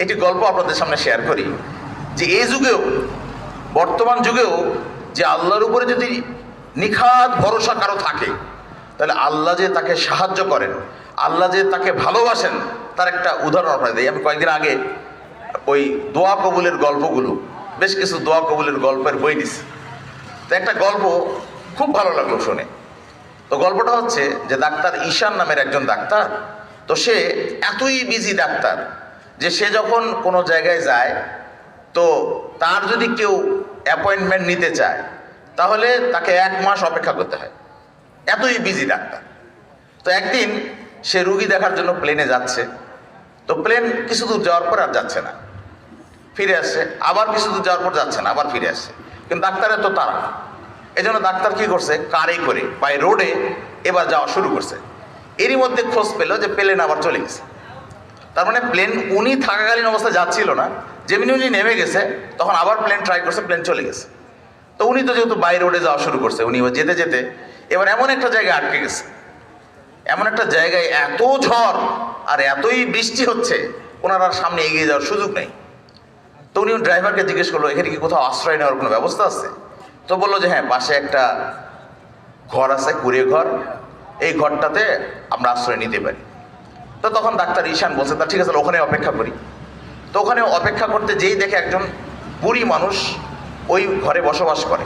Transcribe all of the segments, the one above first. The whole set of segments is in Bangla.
একটি গল্প আপনাদের সামনে শেয়ার করি যে এই যুগেও, বর্তমান যুগেও, যে আল্লাহর উপরে যদি নিখাত ভরসা কারো থাকে, তাহলে আল্লাহ যে তাকে সাহায্য করেন, আল্লাহ যে তাকে ভালোবাসেন, তার একটা উদাহরণ আপনাদের দিই। আমি কয়েকদিন আগে ওই দোয়া কবুলের গল্পগুলো, বেশ কিছু দোয়া কবুলের গল্পের বই নিছি। তো একটা গল্প খুব ভালো লাগলো শুনে। তো গল্পটা হচ্ছে যে ডাক্তার ঈশান নামের একজন ডাক্তার, তো সে এতই বিজি ডাক্তার যে সে যখন কোনো জায়গায় যায়, তো তার যদি কেউ অ্যাপয়েন্টমেন্ট নিতে চায় তাহলে তাকে 1 মাস অপেক্ষা করতে হয়, এতই বিজি ডাক্তার। তো একদিন সে রুগী দেখার জন্য প্লেনে যাচ্ছে। তো প্লেন কিছু দূর যাওয়ার পর আর যাচ্ছে না, ফিরে আসছে। আবার কিছু দূর যাওয়ার পর যাচ্ছে না, আবার ফিরে আসছে। কিন্তু ডাক্তারের তো তারা, এই জন্য ডাক্তার কী করছে, কারে করে বাই রোডে এবার যাওয়া শুরু করছে। এরই মধ্যে খোঁজ পেল যে প্লেন আবার চলে গেছে। তার মানে প্লেন উনি থাকাকালীন অবস্থায় যাচ্ছিল না, যেমনি উনি নেমে গেছে তখন আবার প্লেন ট্রাই করছে, প্লেন চলে গেছে। তো উনি তো যেহেতু বাই রোডে যাওয়া শুরু করছে, উনি এবার যেতে যেতে এবার এমন একটা জায়গায় আটকে গেছে। এমন একটা জায়গায় এত ঝড় আর এতই বৃষ্টি হচ্ছে, ওনার আর সামনে এগিয়ে যাওয়ার সুযোগ নেই। তো উনি ড্রাইভারকে জিজ্ঞেস করলো, এখানে কি কোথাও আশ্রয় নেওয়ার কোনো ব্যবস্থা আছে? তো বললো যে হ্যাঁ, পাশে একটা ঘর আছে, কুড়ে ঘর, এই ঘরটাতে আমরা আশ্রয় নিতে পারি। তো তখন ডাক্তার ঈশান বলছে, তা ঠিক আছে, ওখানে অপেক্ষা করি। তো ওখানে অপেক্ষা করতে যেই দেখে একজন বুড়ি মানুষ ওই ঘরে বসবাস করে,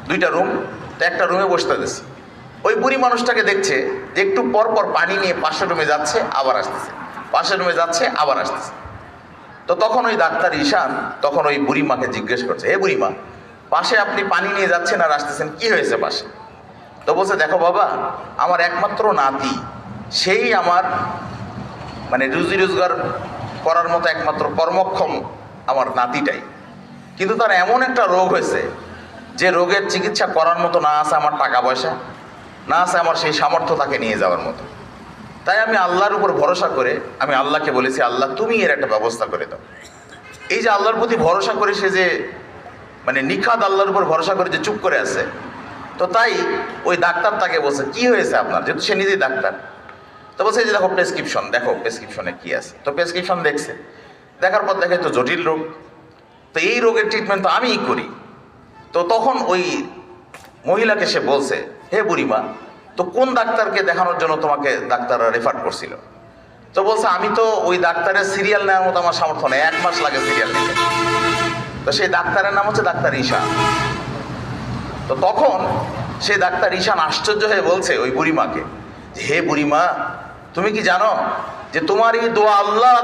2টা রুম, তো একটা রুমে বসতে দিচ্ছে। ওই বুড়ি মানুষটাকে দেখছে যে একটু পর পর পানি নিয়ে পাশের রুমে যাচ্ছে আবার আসতেছে, পাশের রুমে যাচ্ছে আবার আসতেছে। তো তখন ওই ডাক্তার ঈশান তখন ওই বুড়ি মাকে জিজ্ঞেস করছে, হে বুড়ি মা, পাশে আপনি পানি নিয়ে যাচ্ছেন আর আসতেছেন, কি হয়েছে পাশে? তো বলছে, দেখো বাবা, আমার একমাত্র নাতি, সেই আমার মানে রুজি রোজগার করার মতো একমাত্র কর্মক্ষম আমার নাতিটাই, কিন্তু তার এমন একটা রোগ হয়েছে যে রোগের চিকিৎসা করার মতো না আছে আমার টাকা পয়সা, না আছে আমার সেই সামর্থ্য তাকে নিয়ে যাওয়ার মতো। তাই আমি আল্লাহর উপর ভরসা করে আমি আল্লাহকে বলেছি, আল্লাহ তুমি এর একটা ব্যবস্থা করে দাও। এই যে আল্লাহর প্রতি ভরসা করে সে যে মানে নিখাদ আল্লাহর উপর ভরসা করে যে চুপ করে আছে, তো তাই ওই ডাক্তার তাকে বলছে, কি হয়েছে আপনার, যেহেতু সে নিজেই ডাক্তার। তো বলছে, যে দেখো প্রেসক্রিপশন, দেখো প্রেসক্রিপশনে কি আছে। তো প্রেসক্রিপশন দেখছে, দেখার পর দেখে তো জটিল রোগ, তো এই রোগের ট্রিটমেন্ট তো আমিই করি। তো তখন ওই মহিলাকে সে বলছে, হে বুড়িমা, তো কোন ডাক্তারকে দেখানোর জন্য তোমাকে ডাক্তাররা রেফার করছিল? তো বলছে, আমি তো ওই ডাক্তারের সিরিয়াল নেওয়ার মতো আমার সামর্থ্য নেই, 1 মাস লাগে সিরিয়াল নিতে। তো সেই ডাক্তারের নাম হচ্ছে ডাক্তার ঈশান। তো তখন সেই ডাক্তার ঈশান আশ্চর্য হয়ে বলছে ওই বুড়িমাকে, হে বুড়িমা, তুমি কি জানো যে তোমার এই দোয়া আল্লাহ